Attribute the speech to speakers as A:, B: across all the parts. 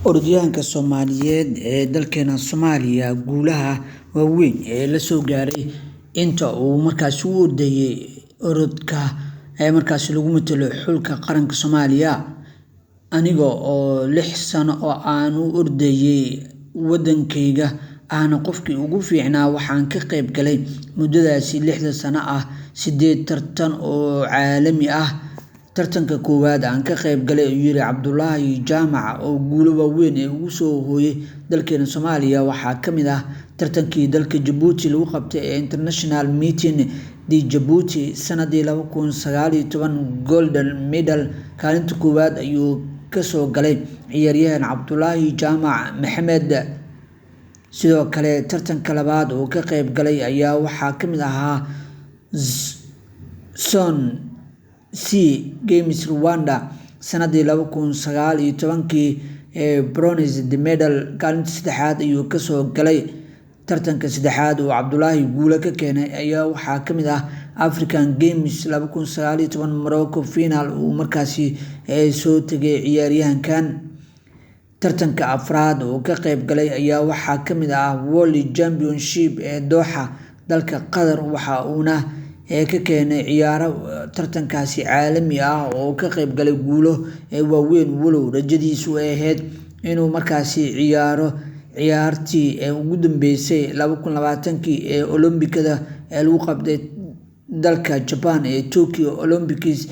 A: Orodyahanka Soomaaliyeed ee dalkeena Soomaaliya guulaha waaweyn ee la soo gaaray inta uu markaasi u ordayay orodka markaasi lagu matalo xulka qaranka Soomaaliya aniga oo 6 sano oo aan u ordayay wadankayga ahna qofkii ugu fiicnaa waxaan ka qayb galay muddadaasi 6 sano ah 8 tartan oo caalami ah. tartanka koowaad aan ka qayb galay ayuu yiri Cabdullaahi Jaamac oo guulo waaweyn ee ugu soo hooyay dalkeena Soomaaliya waxaa ka mid ah tartankii dalka Djibouti lagu qabtay ee International Meeting di Djibouti sanadii 2019 golden medal kaalinta koowaad ayuu ka soo galay ciyaaryahan Cabdullaahi Jaamac Maxamed. sidoo kale tartanka labaad oo ka qayb galay ayaa waxaa ka mid ahaa Zone C Games Rwanda sanadii 2019 ee bronze medal kaalinta saddexaad ayuu ka soo galay. tartanka saddexaad oo Cabdullaahi guulo ka keenay ayaa waxaa ka mid ah African Games 2019 Morocco final uu markaasi soo tagay ciyaaryahankan. tartanka afraad oo ka qayb galay ayaa waxaa ka mid ah World Championship ee Doha dalka Qatar waxa uuna ka keenay ciyaaro tartankaasi caalami ah oo ka qayb galay guulo waaweyn walow rajadiisu ay ahayd inuu markaasi ciyaaro ciyaartii ugu dambeysay 2020 ee Olombikada lagu qabtay dalka Japan ee Tokyo Olympics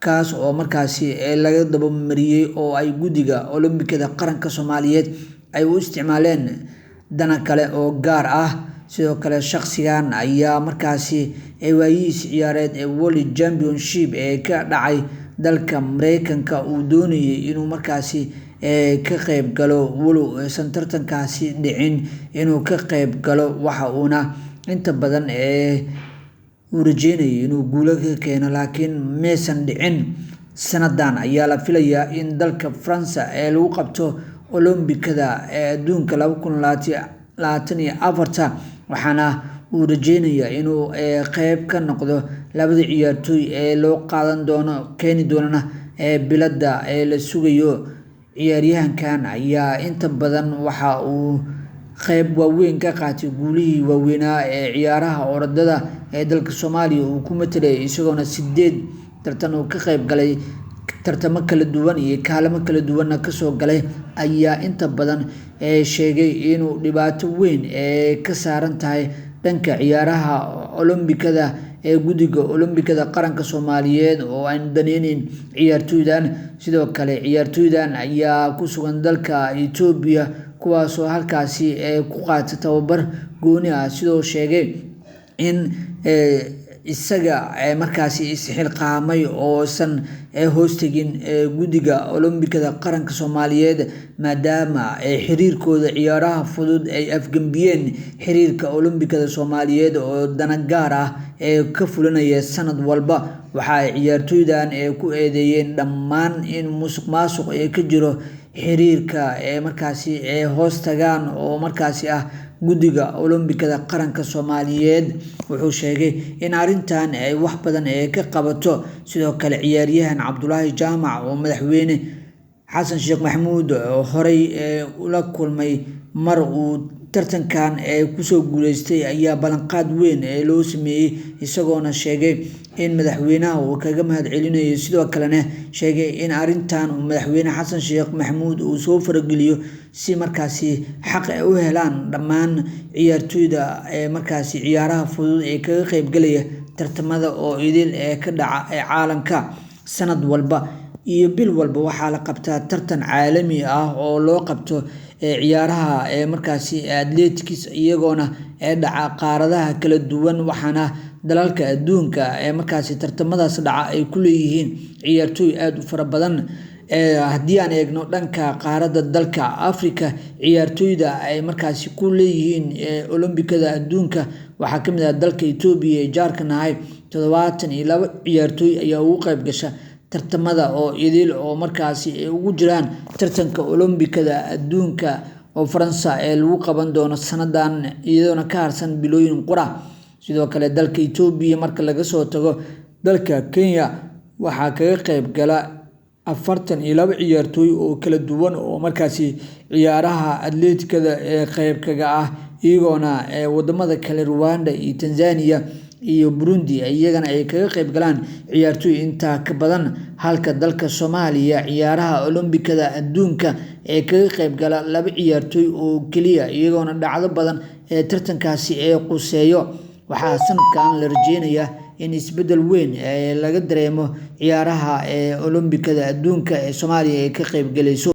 A: kaas oo markaasi laga daba mariyay oo ay guddiga Olombikada qaranka Soomaaliyeed ay u isticmaaleen dana kale oo gaar ah. sidoo kale shakhsigan ayaa markaasi waayihiisa ciyaareed ee World Championship ee ka dhacay dalka Mareykanka uu doonayay inuu markaasi ka qayb galo walow aysan tartankaasi dhicin inuu ka qayb galo waxa uuna inta badan uu rajeynayay inuu guulo ka keeno laakiin maysan dhicin. sanadan ayaa la filayaa in dalka France lagu qabto Olombikada adduunka 2024 waxaana uu rajeynayaa inuu qayb ka noqdo labada ciyaartooy ee loo qaadan doono keeni doonana biladda la sugayo. ciyaaryahankan ayaa inta badan waxa uu qayb waaweyn ka qaatay guulihii waaweynaa ee ciyaaraha orodada ee dalka Soomaaliya uu ku matalay isagoona 8 tartan oo ka qayb galay tartamo kala duwan iyo kaalmo kala duwan ka soo galay ayaa inta badan sheegay inuu dhibaato weyn ka saaran tahay dhanka ciyaaraha Olombikada ee guddiga Olombikada qaranka Soomaaliyeed oo aan daneynin ciyaartooydan. sidoo kale ciyaartooydan ayaa ku sugan dalka Ethiopia kuwaas oo halkaasi ku qaatay tababar gooni ah sidoo sheegay in isaga markaasi isxilqaamay oo san hoostagin guddiga Olombikada qaranka Soomaaliyeed maadaama xiriirkooda ciyaaraha fudud ay afgambiyeen xiriirka Olombikada Soomaaliyeed oo dana gaar ah ka fulinaya sanad walba. waxa ay ciyaartooydan ku eedeeyeen dhammaan in musuqmaasuq ka jiro xiriirka markaasi hoostagaan oo markaasi ah guddiga Olombikada qaranka Soomaaliyeed. wuxuu sheegay in arrintan ay wax badan ka qabato. sidoo kale ciyaaryahan Cabdullaahi Jaamac oo madaxweyne Xasan Sheekh Maxamuud horey ula kulmay mar uu tartankan ku soo guuleystay ayaa ballanqaad weyn loo sameeyay isagoona sheegay in madaxweynaha uu kaga mahad celinayo sidoo kalena sheegay in arrintan uu madaxweyne Xasan Sheekh Maxamuud uu soo farageliyo si markaasi xaq u helaan dhammaan ciyaartooyda markaasi ciyaaraha fudud kaga qayb galaya tartamada oo idil ka dhaca caalamka. sanad walba iyo bil walba waxaa la qabtaa tartan caalami ah oo loo qabto ciyaaraha markaasi athletics iyagoona dhaca qaaradaha kala duwan waxaana dalalka adduunka markaasi tartamadaas dhaca ay ku leeyihiin ciyaartooy aad u fara badan. haddii aan eegno dhanka qaaradda dalka Afrika ciyaartooyda ay markaasi ku leeyihiin Olombikada adduunka waxaa ka mid ah dalka Ethiopia ee jaarkanahay 72 ciyaartooy ayaa ugu qayb gasha tartamada oo idil oo markaasi ugu jiraan tartanka Olombikada adduunka oo France lagu qaban doono sanadan iyadoona ka harsan bilooyin qura. sidoo kale dalka Ethiopia marka laga soo tago dalka Kenya waxaa kaga qayb gala 42 ciyaartooy oo kala duwan oo markaasi ciyaaraha atleetikada ee qayb kaga ah iyagoona wadamada kale Rwanda iyo Tanzania iyo Burundi iyagana ay kaga qayb galaan ciyaartooy inta ka badan halka dalka Soomaaliya ciyaaraha Olombikada adduunka ee kaga qayb gala 2 ciyaartooy oo kaliya iyagoona dhacdo badan ee tartankaasi ee quseeyo. waxaa sanadkan la rajeynayaa in isbedel weyn laga dareemo ciyaaraha Olombikada adduunka ee Soomaaliya ay ka qayb galayso.